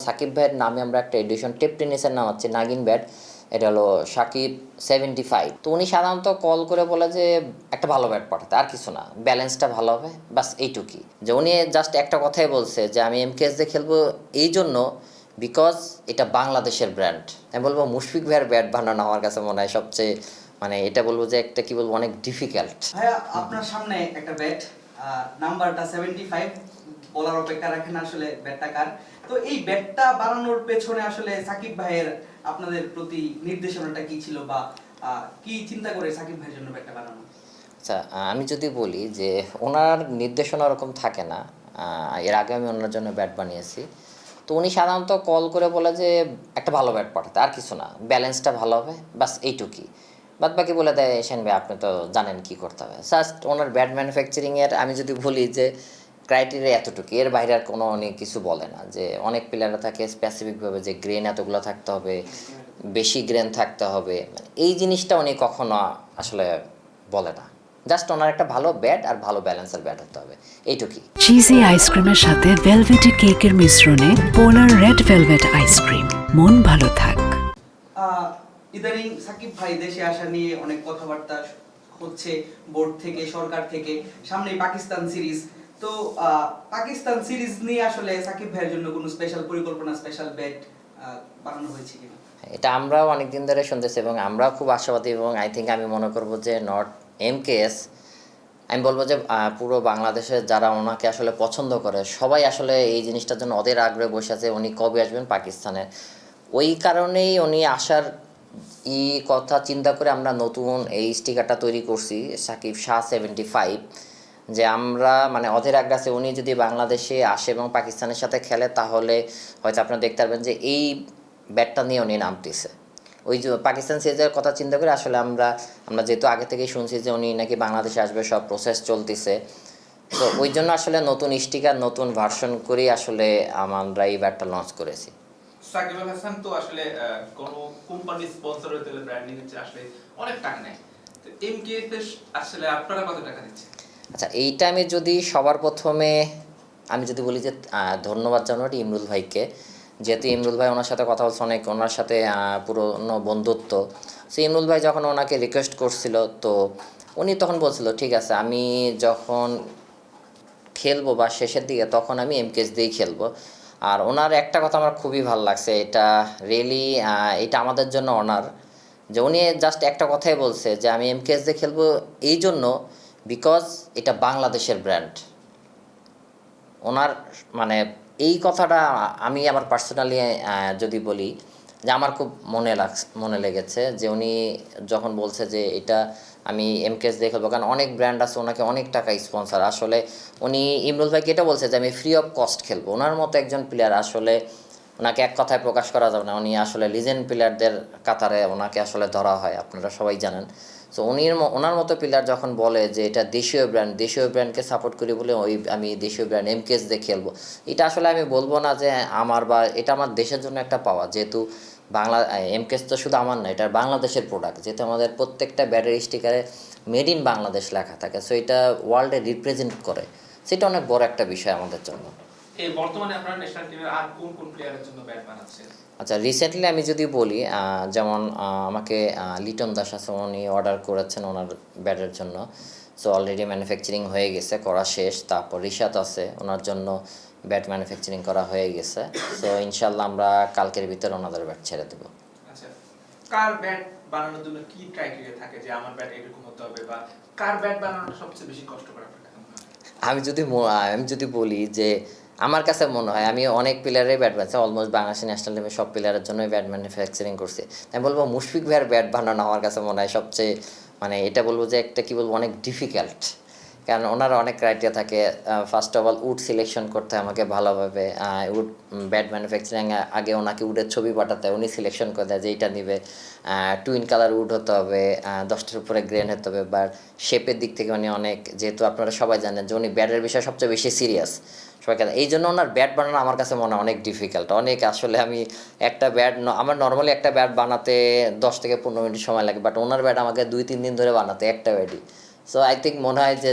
সাকিব ভাইয়ের নামে আমরা একটা এডিশন টেপ টেনিসের নাম হচ্ছে নাগিন ব্যাট, এটা হলো সাকিব 75। তো উনি সাধারণত কল করে বলে যে একটা ভালো ব্যাট পাঠাতে, আর কিছু না, ব্যালেন্সটা ভালো হবে, বাস এইটুকুই। যে উনি জাস্ট একটা কথাই বলছে যে আমি এমকেএস দিয়ে খেলবো এই জন্য বিকজ এটা বাংলাদেশের ব্র্যান্ড। আমি বলবো মুশফিক ভাইয়ের ব্যাট বানানো আমার কাছে মনে হয় সবচেয়ে, মানে এটা বলবো যে একটা কি বলবো অনেক ডিফিকাল্ট। ভাইয়া আপনার সামনে একটা ব্যাট, নাম্বারটা 75, বলার অপেক্ষা রাখেন আসলে ব্যাটটা কার। তো এই ব্যাটটা বানানোর পেছনে আসলে সাকিব ভাইয়ের আপনাদের প্রতি নির্দেশনাটা কি ছিল, বা কি চিন্তা করে সাকিব ভাইয়ের জন্য ব্যাটটা বানানো? আচ্ছা, আমি যদি বলি যে ওনার নির্দেশনা ওরকম থাকে না। এর আগে আমি ওনার জন্য ব্যাট বানিয়েছি। তো উনি সাধারণত কল করে বলে যে একটা ভালো ব্যাট পাঠাতে, আর কিছু না, ব্যালেন্সটা ভালো হবে, বাস এইটুকুই। বাদ বাকি বলে দেয় এশিয়ান ভাই আপনি তো জানেন কী করতে হবে। জাস্ট ওনার ব্যাট ম্যানুফ্যাকচারিংয়ের আমি যদি বলি যে ক্রাইটেরিয়া এতটুকু, এর বাইরে আর কোনো অনেক কিছু বলে না। যে অনেক প্লেয়াররা থাকে স্পেসিফিকভাবে যে গ্রেন এতগুলো থাকতে হবে, বেশি গ্রেন থাকতে হবে, মানে এই জিনিসটা উনি কখনো আসলে বলে না। জাস্ট ওনার একটা ভালো ব্যাট আর ভালো ব্যালেন্সের ব্যাট হতে হবে, এইটুকুই। চিজি আইসক্রিমের সাথে ভেলভেটি কেকের মিশ্রণে পোলার রেড ভেলভেট আইসক্রিম, মন ভালো থাক। ইদানিং সাকিব ভাই দেশে আসা নিয়ে অনেক কথাবার্তা হচ্ছে, বোর্ড থেকে, সরকার থেকে। সামনেই পাকিস্তান সিরিজ। তো পাকিস্তান সিরিজ নিয়ে আসলে সাকিব ভাইয়ের জন্য কোনো স্পেশাল পরিকল্পনা, স্পেশাল ব্যাট বানানো হয়েছে কিনা? এটা আমরাও অনেক দিন ধরে শুনতেছি এবং আমরাও খুব আশাবাদী, এবং আই থিঙ্ক আমি মনে করবো যে নট এমকেএস, আমি বলবো যে পুরো বাংলাদেশে যারা ওনাকে আসলে পছন্দ করে সবাই আসলে এই জিনিসটার জন্য ওদের আগ্রহে বসে আছে উনি কবে আসবেন পাকিস্তানে। ওই কারণেই উনি আসার কথা চিন্তা করে আমরা নতুন এই স্টিকারটা তৈরি করছি, সাকিব শাহ 75। যে আমরা মানে অধীর আগ্রহে আছে উনি যদি বাংলাদেশে আসে এবং পাকিস্তানের সাথে খেলে, তাহলে হয়তো আপনারা দেখতে পারবেন যে এই ব্যাটটা নিয়ে উনি নামতেছে। ওই যে পাকিস্তান সিরিজের কথা চিন্তা করে আসলে আমরা যেহেতু আগে থেকেই শুনছি যে উনি নাকি বাংলাদেশে আসবে, সব প্রসেস চলতেছে, তো ওই জন্য আসলে নতুন স্টিকার, নতুন ভার্সন করেই আসলে আমরা এই ব্যাটটা লঞ্চ করেছি। সাকিব আল হাসান তো আসলে কোন কোম্পানি স্পন্সর হতে হলে ব্র্যান্ডিং এর আসলে অনেক টাকা নেয়। তো এমকেএস এর আসলে আপনারা কত টাকা দিচ্ছেন? আচ্ছা, এইটা আমি যদি সবার প্রথমে আমি যদি বলি যে ধন্যবাদ জানাই ইমরুল ভাইকে, যেহেতু ইমরুল ভাই ওনার সাথে কথা বলছে অনেক, ওনার সাথে পুরনো বন্ধুত্ব। সো ইমরুল ভাই যখন ওনাকে রিকোয়েস্ট করছিল, তো উনি তখন বলছিল ঠিক আছে আমি যখন খেলবো বা শেষের দিকে তখন আমি এমকেএস দিয়েই খেলবো। আর ওনার একটা কথা আমার খুবই ভালো লাগছে, এটা রিয়েলি এটা আমাদের জন্য অনার, যে উনি জাস্ট একটা কথাই বলছে যে আমি এমকেএস দিয়ে খেলবো এই জন্য বিকজ এটা বাংলাদেশের ব্র্যান্ড। ওনার মানে এই কথাটা আমি আমার পার্সোনালি যদি বলি যে আমার খুব মনে লেগেছে, যে উনি যখন বলছে যে এটা আমি এমকেএস দিয়ে খেলবো, কারণ অনেক ব্র্যান্ড আছে ওনাকে অনেক টাকা স্পন্সর, আসলে উনি ইমরুল ভাইকে এটা বলছে যে আমি ফ্রি অফ কস্ট খেলবো। ওনার মতো একজন প্লেয়ার আসলে ওনাকে এক কথায় প্রকাশ করা যাবে না, উনি আসলে লিজেন্ড প্লেয়ারদের কাতারে ওনাকে আসলে ধরা হয়, আপনারা সবাই জানেন। সো ওনার মতো প্লেয়ার যখন বলে যে এটা দেশীয় ব্র্যান্ডকে সাপোর্ট করি বলে আমি দেশীয় ব্র্যান্ড এমকেএস দিয়ে খেলবো, এটা আসলে আমি বলবো না যে আমার, বা এটা আমার দেশের জন্য একটা পাওয়া, যেহেতু বাংলা এমকেএস তো শুধু আমার না, এটা বাংলাদেশের প্রোডাক্ট, যেহেতু আমাদের প্রত্যেকটা ব্যাটারি স্টিকারে মেড ইন বাংলাদেশ লেখা থাকে, সো এটা ওয়ার্ল্ডে রিপ্রেজেন্ট করে, সেটা অনেক বড় একটা বিষয় আমাদের জন্য। এই বর্তমানে আপনারা ন্যাশনাল টিমের আর কোন কোন প্লেয়ারের জন্য ব্যাট বানাচ্ছেন? আচ্ছা, রিসেন্টলি আমি যদি বলি যেমন আমাকে লিটন দাস আছে, উনি অর্ডার করেছেন ওনার ব্যাটের জন্য। সো অলরেডি ম্যানুফ্যাকচারিং হয়ে গেছে, করা শেষ। তারপর রিশাদ আছে, ওনার জন্য ব্যাট ম্যানুফ্যাকচারিং করা হয়ে গেছে। সো ইনশাল্লাহ আমরা কালকের ভিতরে ওনাদের ব্যাট ছেড়ে দেবো। আচ্ছা, কার ব্যাট বানানোর জন্য কি ক্রাইটেরিয়া থাকে যে আমার ব্যাট এরকম হতে হবে, বা কার ব্যাট বানানোটা সবচেয়ে বেশি কষ্টকর আপনার কাছে মনে হয়? আমি যদি বলি যে আমার কাছে মনে হয় আমি অনেক প্লেয়ারের ব্যাট বানাচ্ছি, অলমোস্ট বাংলাদেশ ন্যাশনাল টিমের সব প্লেয়ারের জন্যই ব্যাট ম্যানুফ্যাকচারিং করছি। আমি বলবো মুশফিক ভাইয়ের ব্যাট বানানো আমার কাছে মনে হয় সবচেয়ে, মানে এটা বলবো যে একটা কি বলবো অনেক ডিফিকাল্ট, কারণ ওনার অনেক ক্রাইটেরিয়া থাকে। First of all would selection করতে হয় আমাকে ভালোভাবে, উড ব্যাট ম্যানুফ্যাকচারিং আগে ওনাকে উডের ছবি পাঠাতে হয়, উনি সিলেকশন করে দেয় যে এইটা নিবে, টুইন কালার উড হতে হবে, 10টার উপরে গ্রেন হতে হবে, বা শেপের দিক থেকে উনি অনেক, যেহেতু আপনারা সবাই জানেন যে উনি ব্যাটের বিষয়ে সবচেয়ে বেশি সিরিয়াস সবাইকে, এই জন্য ওনার ব্যাট বানানো আমার কাছে মনে হয় অনেক ডিফিকাল্ট, অনেক আসলে আমি একটা ব্যাট আমার নর্মালি একটা ব্যাট বানাতে 10 থেকে 15 মিনিট সময় লাগে, বাট ওনার ব্যাট আমাকে 2-3 দিন ধরে বানাতে একটা ব্যাটই। সো আই থিঙ্ক মনে হয় যে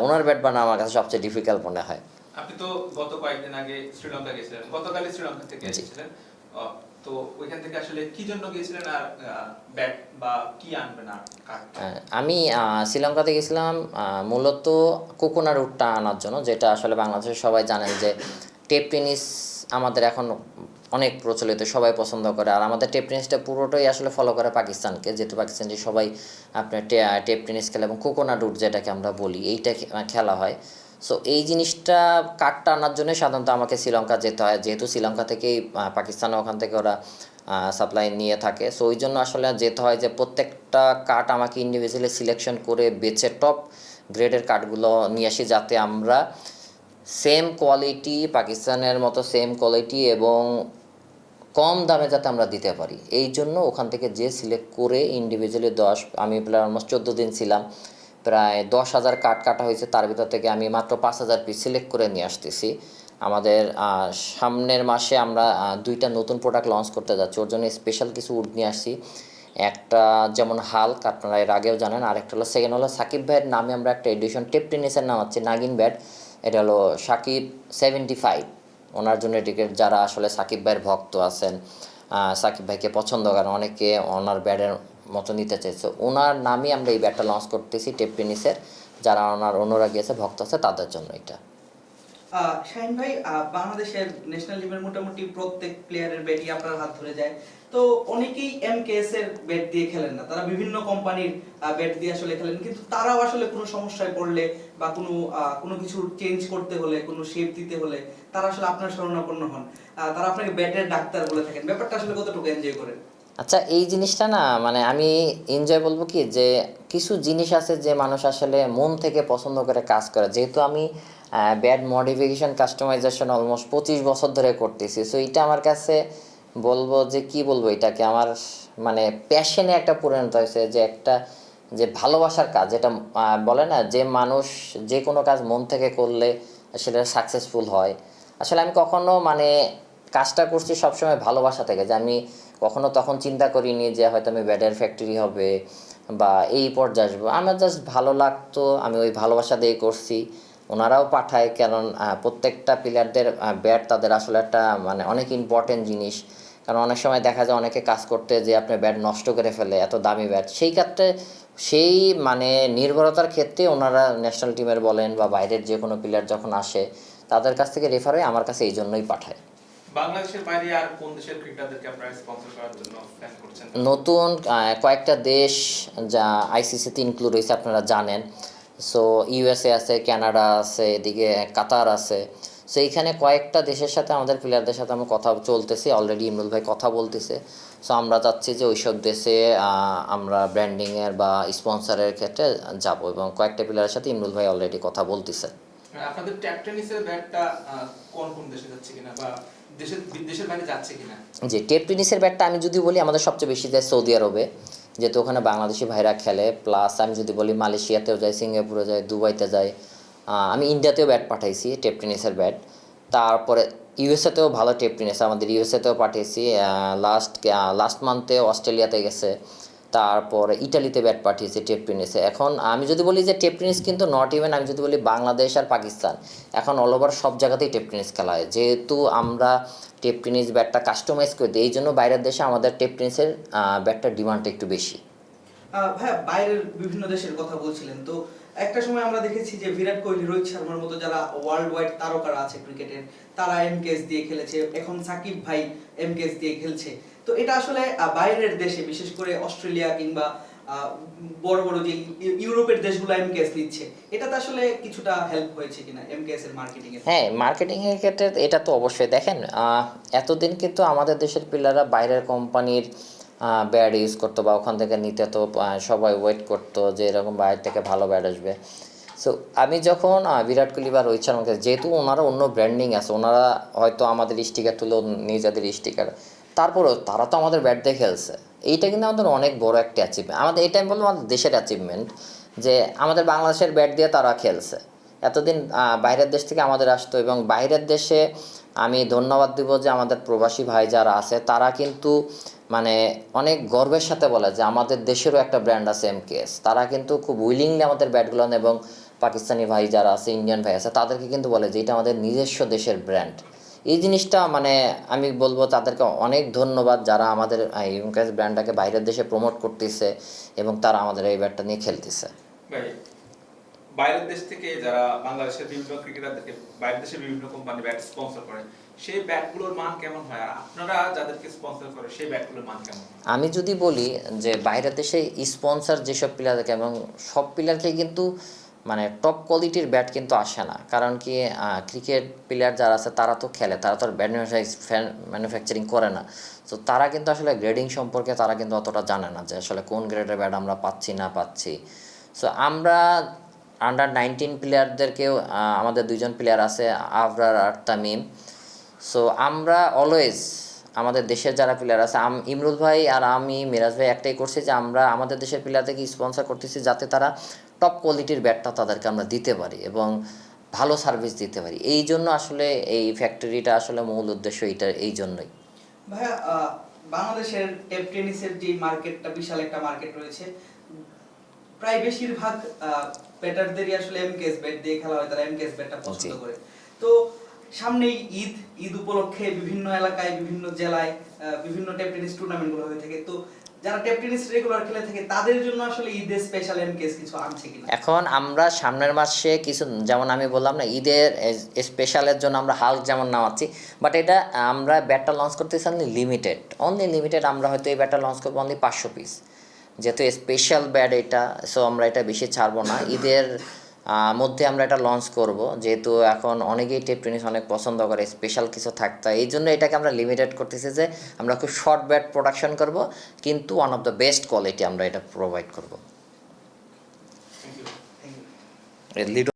ওনার ব্যাট বানানো আমার কাছে সবচেয়ে ডিফিকাল্ট মনে হয়। আপনি তো গত কয়েকদিন আগে শ্রীলঙ্কা গেছিলেন, গতকালই শ্রীলঙ্কা থেকে জি। এসেছিলেন। তো ওইখান থেকে আসলে কি জন্য গিয়েছিলেন, আর ব্যাট বা কি আনবেন আর কার্ড? আমি শ্রীলঙ্কাতে গেছিলাম মূলত কোকোনাট উডটা আনার জন্য, যেটা আসলে বাংলাদেশের সবাই জানেন যে টেপ টেনিস আমাদের এখন অনেক প্রচলিত, সবাই পছন্দ করে। আর আমাদের টেপ টেনিসটা পুরোটাই আসলে ফলো করে পাকিস্তানকে, যেহেতু পাকিস্তানে সবাই আপনার টেপ টেনিস খেলে এবং কোকোনাট উড যেটাকে আমরা বলি এইটা খেলা হয়। সো এই জিনিসটা কার্ডটা আনার জন্য সাধারণত আমাকে শ্রীলঙ্কা যেতে হয়, যেহেতু শ্রীলঙ্কা থেকেই পাকিস্তানে ওখান থেকে ওরা সাপ্লাই নিয়ে থাকে। সো ওই জন্য আসলে যেতে হয় যে প্রত্যেকটা কার্ড আমাকে ইন্ডিভিজুয়ালি সিলেকশন করে বেছে টপ গ্রেডের কার্ডগুলো নিয়ে আসি, যাতে আমরা সেম কোয়ালিটি, পাকিস্তানের মতো সেম কোয়ালিটি এবং কম দামে যাতে আমরা দিতে পারি। এই জন্য ওখান থেকে যে সিলেক্ট করে ইন্ডিভিজুয়ালি আমি প্রায় অলমোস্ট 14 দিন ছিলাম, প্রায় 10,000 কার্ড কাটা হয়েছে। তার ভিতর থেকে আমি মাত্র 5,000 পিস সিলেক্ট করে নিয়ে আসতেছি। আমাদের সামনের মাসে আমরা 2টা নতুন প্রোডাক্ট লঞ্চ করতে যাচ্ছি, ওর জন্য স্পেশাল কিছু উড নিয়ে আসছি। একটা যেমন হাল্ক, আপনারা এর আগেও জানেন, আর একটা হলো সেকেন্ড হলো সাকিব ভাইয়ের নামে আমরা একটা এডিশন টেপ টেনিসের নাম হচ্ছে নাগিন ব্যাট। এটা হলো সাকিব 75, ওনার জন্য টিকিট। যারা আসলে সাকিব ভাইয়ের ভক্ত আছেন, সাকিব ভাইকে পছন্দ করেন, অনেকে ওনার ব্যাটের মতো নিতে চাইছে, ওনার নামে আমরা এই ব্যাটটা লঞ্চ করতেছি টেপ টেনিসের। যারা ওনার অনুরাগী আছে, ভক্ত আছে, তাদের জন্য এটা। শাহিন ভাই, বাংলাদেশের ন্যাশনাল টিমের মোটামুটি প্রত্যেক প্লেয়ারের ব্যাটই আপনার হাত ধরে যায়। তো অনেকেই এমকেএস এর ব্যাট দিয়ে খেলেন না, তারা বিভিন্ন কোম্পানির ব্যাট দিয়ে আসলে খেলেন, কিন্তু তারাও আসলে কোনো সমস্যায় পড়লে বা কোনো কিছু চেঞ্জ করতে হলে, কোনো শেপ দিতে হলে তারা আসলে আপনার শরণাপন্ন হন। তারা আপনাকে ব্যাটের ডাক্তার বলে থাকেন। ব্যাপারটা আসলে কতটুকু এনজয় করেন? আচ্ছা, এই জিনিসটা না, মানে আমি এনজয় বলবো কি, যে কিছু জিনিস আছে যে মানুষ আসলে মন থেকে পছন্দ করে কাজ করে। যেহেতু আমি ব্যাড মডিফিকেশন কাস্টমাইজেশন অলমোস্ট 25 বছর ধরে করতেছি, সো এটা আমার কাছে বলবো যে কি বলবো, এটাকে আমার মানে প্যাশনে একটা পরিণত হয়েছে, যে একটা যে ভালোবাসার কাজ, যেটা বলে না যে মানুষ যে কোনো কাজ মন থেকে করলে সেটা সাকসেসফুল হয়। আসলে আমি কখনো মানে কাজটা করছি সবসময় ভালোবাসা থেকে, যে আমি কখনো তখন চিন্তা করিনি যে হয়তো আমি ব্যাটের ফ্যাক্টরি হবে বা এই পর্যায়ে আসবো। আমার জাস্ট ভালো লাগতো, আমি ওই ভালোবাসা দিয়ে করছি। ওনারাও পাঠায়, কারণ প্রত্যেকটা প্লেয়ারদের ব্যাট তাদের আসলে একটা মানে অনেক ইম্পর্টেন্ট জিনিস। কারণ অনেক সময় দেখা যায় অনেকে কাজ করতে যে আপনার ব্যাট নষ্ট করে ফেলে, এত দামি ব্যাট। সেই ক্ষেত্রে সেই মানে নির্ভরতার ক্ষেত্রে ওনারা ন্যাশনাল টিমের বলেন বা বাইরের যে কোনো প্লেয়ার যখন আসে, তাদের কাছ থেকে রেফার হয়ে আমার কাছে এই জন্যই পাঠায়। বাংলাদেশের বাইরে আর কোন দেশের ক্রিকেটারদেরকে আপনারা স্পন্সর করার জন্য প্ল্যান করছেন? নতুন কয়েকটা দেশ যা আইসিসিতে ইনক্লুড হয়েছে আপনারা জানেন। সো ইউএসএ আছে, কানাডা আছে, এদিকে কাতার আছে। সো এইখানে কয়েকটা দেশের সাথে আমাদের প্লেয়ারদের সাথে আমরা কথা চলতেছি, অলরেডি ইমরুল ভাই কথা বলতেছে। সো আমরা চাচ্ছি যে ওইসব দেশে আমরা ব্র্যান্ডিংয়ের বা স্পন্সরের ক্ষেত্রে যাব, এবং কয়েকটা প্লেয়ারের সাথে ইমরুল ভাই অলরেডি কথা বলতেছে। আপনাদের ট্যাপ টেনিসের ব্যাটটা কোন কোন দেশে যাচ্ছে কিনা, বা দেশের বাইরে যাচ্ছে কিনা? যে টেপ টেনিসের ব্যাটটা আমি যদি বলি, আমাদের সবচেয়ে বেশি যায় সৌদি আরবে, যেহেতু ওখানে বাংলাদেশি ভাইরা খেলে। প্লাস আমি যদি বলি মালয়েশিয়াতেও যায়, সিঙ্গাপুরে যায়, দুবাইতে যায়। আমি ইন্ডিয়াতেও ব্যাট পাঠাইছি, টেপ টেনিসের ব্যাট। তারপরে ইউএসএতেও ভালো টেপ টেনিস, আমাদের ইউএসএতেও পাঠিয়েছি। লাস্ট মান্থে অস্ট্রেলিয়াতে গেছে। তারপরে ইটালিতে ব্যাট পাঠিয়েছে টেপ টেনিসে। এখন আমি যদি বলি যে টেপ টেনিস কিন্তু নট ইভেন, আমি যদি বলি বাংলাদেশ আর পাকিস্তান, এখন অল ওভার সব জায়গাতেই টেপ টেনিস খেলা হয়। যেহেতু আমরা টেপ টেনিস ব্যাটটা কাস্টমাইজ করে দিই, এই জন্য বাইরের দেশে আমাদের টেপ টেনিসের ব্যাটটার ডিমান্ডটা একটু বেশি। ভাইয়া, বাইরের বিভিন্ন দেশের কথা বলছিলেন, তো একটা সময় আমরা দেখেছি যে বিরাট কোহলি, রোহিত শর্মার মতো যারা ওয়ার্ল্ড ওয়াইড তারকারা আছে ক্রিকেটের, তারা এমকেএস দিয়ে খেলেছে। এখন সাকিব ভাই এমকেএস দিয়ে খেলছে। তো এটা আসলে বাইরের দেশে, বিশেষ করে অস্ট্রেলিয়া কিংবা বড় বড় যে ইউরোপের দেশগুলো এমকেএস নিচ্ছে, এটাতে আসলে কিছুটা হেল্প হয়েছে কিনা এমকেএস এর মার্কেটিং এ? হ্যাঁ, মার্কেটিংয়ের ক্ষেত্রে এটা তো অবশ্যই। দেখেন, এতদিন কিন্তু আমাদের দেশের প্লেয়াররা বাইরের কোম্পানির ব্যাট ইউজ করতো বা ওখান থেকে নিতে, তো সবাই ওয়েট করতো যে এরকম বাইরে থেকে ভালো ব্যাট আসবে। সো আমি যখন বিরাট কোহলি বা রোহিত শর্মাকে, যেহেতু ওনারা অন্য ব্র্যান্ডিং আছে, ওনারা হয়তো আমাদের স্টিকার তুলে নিজেদের স্টিকার, তারপরেও তারা তো আমাদের ব্যাট দিয়ে খেলছে। এইটা কিন্তু আমাদের অনেক বড় একটা অ্যাচিভমেন্ট, আমাদের এইটা আমি বলবো আমাদের দেশের অ্যাচিভমেন্ট, যে আমাদের বাংলাদেশের ব্যাট দিয়ে তারা খেলছে। এতদিন বাইরের দেশ থেকে আমাদের আসতো, এবং বাইরের দেশে আমি ধন্যবাদ দিব যে আমাদের প্রবাসী ভাই যারা আছে, তারা কিন্তু মানে অনেক গর্বের সাথে বলে যে আমাদের দেশেরও একটা ব্র্যান্ড আছে এমকেএস। তারা কিন্তু খুব উইলিংলি আমাদের ব্যাটগুলো নেন এবং পাকিস্তানি ভাই যারা আছে, ইন্ডিয়ান ভাই আছে, তাদেরকে কিন্তু বলে যে এটা আমাদের নিজস্ব দেশের ব্র্যান্ড। এই জিনিসটা মানে আমি বলবো তাদেরকে অনেক ধন্যবাদ, যারা আমাদের এমকেএস ব্র্যান্ডটাকে বাইরের দেশে প্রমোট করতেছে এবং তারা আমাদের এই ব্যাটটা নিয়ে খেলতেছে। ভাই, বাইরের দেশ থেকে যারা বাংলাদেশের বিভিন্ন ক্রিকেটারদেরকে বাইরের দেশের বিভিন্ন কোম্পানি ব্যাট স্পন্সর করে, সেই ব্যাটগুলোর মান কেমন হয়, আর আপনারা যাদেরকে স্পন্সর করে সেই ব্যাটগুলোর মান কেমন হয়? আমি যদি বলি যে বাইরের দেশে স্পন্সর যেসব প্লেয়ার থাকে এবং সব প্লেয়ারকে কিন্তু মানে টপ কোয়ালিটির ব্যাট কিন্তু আসে না, কারণ কি ক্রিকেট প্লেয়ার যারা আছে তারা তো খেলে, তারা তো আর ব্যাট ম্যানুফ্যাকচারিং করে না। তো তারা কিন্তু আসলে গ্রেডিং সম্পর্কে তারা কিন্তু অতটা জানে না যে আসলে কোন গ্রেডের ব্যাট আমরা পাচ্ছি না পাচ্ছি। সো আমরা আন্ডার-19 প্লেয়ারদেরকেও আমাদের 2জন প্লেয়ার আছে, আবরার আর তামিম। সো আমরা অলওয়েজ আমাদের দেশের যারা প্লেয়ার আছে, ইমরুল ভাই আর আমি, মিরাজ ভাই একটাই করছি যে আমরা আমাদের দেশের প্লেয়ারদেরকে স্পন্সর করতেছি যাতে তারা টপ কোয়ালিটির ব্যাটটা তাদেরকে আমরা দিতে পারি এবং ভালো সার্ভিস দিতে পারি। এই জন্য আসলে এই ফ্যাক্টরিটা আসলে মূল উদ্দেশ্য এই জন্যই। ভাইয়া, বাংলাদেশের টেপ টেনিসের যে মার্কেটটা বিশাল একটা মার্কেট রয়েছে, প্রায় বেশিরভাগ ব্যাটারদেরই আসলে এমকেএস ব্যাট দিয়ে খেলা হয়, তারা এমকেএস ব্যাটটা পছন্দ করে। তো সামনেই ঈদ উপলক্ষে বিভিন্ন এলাকায়, বিভিন্ন জেলায় বিভিন্ন টেপ টেনিস টুর্নামেন্টগুলো হয়ে থাকে। তো যারা টেপ টেনিস রেগুলার খেলে থাকে তাদের জন্য আসলে ঈদের স্পেশাল এমকেএস কিছু আনছে কিনা? এখন আমরা সামনের মাসে কিছু, যেমন আমি বললাম না, ঈদের স্পেশালের জন্য আমরা হাল্ক যেমন নামাচ্ছি, বাট এটা আমরা ব্যাটটা লঞ্চ করতেছি অনলি লিমিটেড। আমরা হয়তো এই ব্যাটটা লঞ্চ করবো অনলি 500 পিস, যেহেতু স্পেশাল ব্যাট এটা। সো আমরা এটা বেশি ছাড়বো না, ঈদের মধ্যে আমরা এটা লঞ্চ করব, যেহেতু এখন অনেকেই টেপ টেনিস অনেক পছন্দ করে, স্পেশাল কিছু থাকতে, এই জন্য এটাকে আমরা লিমিটেড করতেছি যে আমরা খুব শর্ট ব্যাট প্রোডাকশন করব, কিন্তু one of the best quality আমরা এটা প্রোভাইড করব। Thank you. লিড